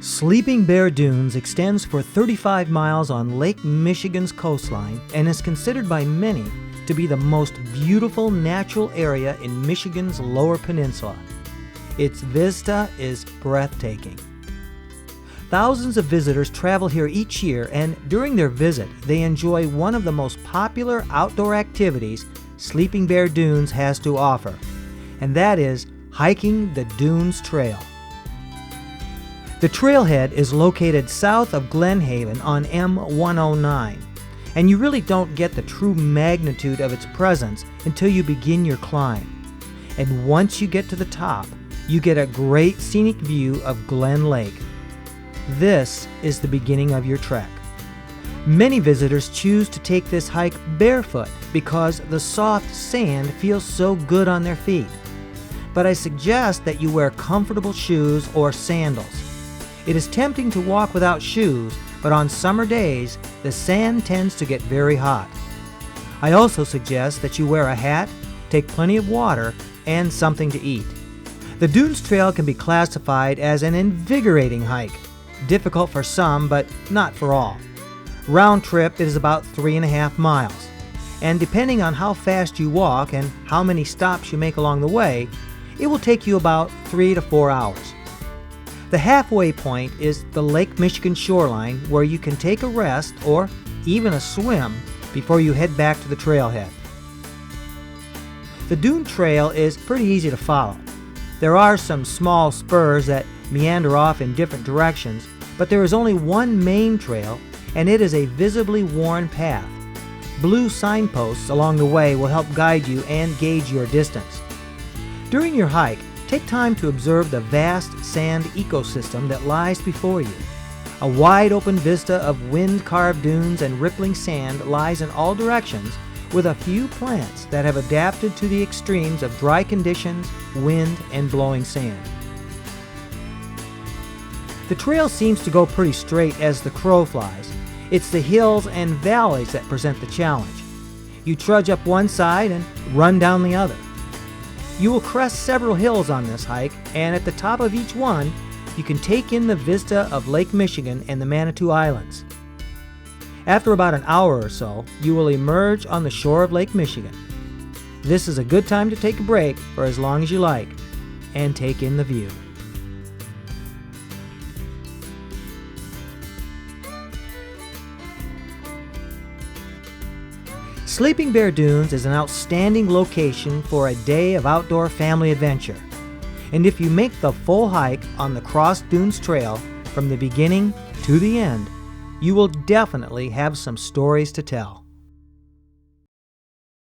Sleeping Bear Dunes extends for 35 miles on Lake Michigan's coastline and is considered by many to be the most beautiful natural area in Michigan's Lower Peninsula. Its vista is breathtaking. Thousands of visitors travel here each year, and during their visit, they enjoy one of the most popular outdoor activities Sleeping Bear Dunes has to offer, and that is hiking the Dunes Trail. The trailhead is located south of Glen Haven on M109, and you really don't get the true magnitude of its presence until you begin your climb. And once you get to the top, you get a great scenic view of Glen Lake. This is the beginning of your trek. Many visitors choose to take this hike barefoot because the soft sand feels so good on their feet. But I suggest that you wear comfortable shoes or sandals. It is tempting to walk without shoes, but on summer days, the sand tends to get very hot. I also suggest that you wear a hat, take plenty of water, and something to eat. The Dunes Trail can be classified as an invigorating hike, difficult for some, but not for all. Round trip, it is about 3.5 miles, and depending on how fast you walk and how many stops you make along the way, it will take you about 3 to 4 hours. The halfway point is the Lake Michigan shoreline, where you can take a rest or even a swim before you head back to the trailhead. The Dune Trail is pretty easy to follow. There are some small spurs that meander off in different directions, but there is only one main trail, and it is a visibly worn path. Blue signposts along the way will help guide you and gauge your distance. During your hike, take time to observe the vast sand ecosystem that lies before you. A wide open vista of wind-carved dunes and rippling sand lies in all directions, with a few plants that have adapted to the extremes of dry conditions, wind, and blowing sand. The trail seems to go pretty straight as the crow flies. It's the hills and valleys that present the challenge. You trudge up one side and run down the other. You will crest several hills on this hike, and at the top of each one, you can take in the vista of Lake Michigan and the Manitou Islands. After about an hour or so, you will emerge on the shore of Lake Michigan. This is a good time to take a break for as long as you like and take in the view. Sleeping Bear Dunes is an outstanding location for a day of outdoor family adventure. And if you make the full hike on the Cross Dunes Trail from the beginning to the end, you will definitely have some stories to tell.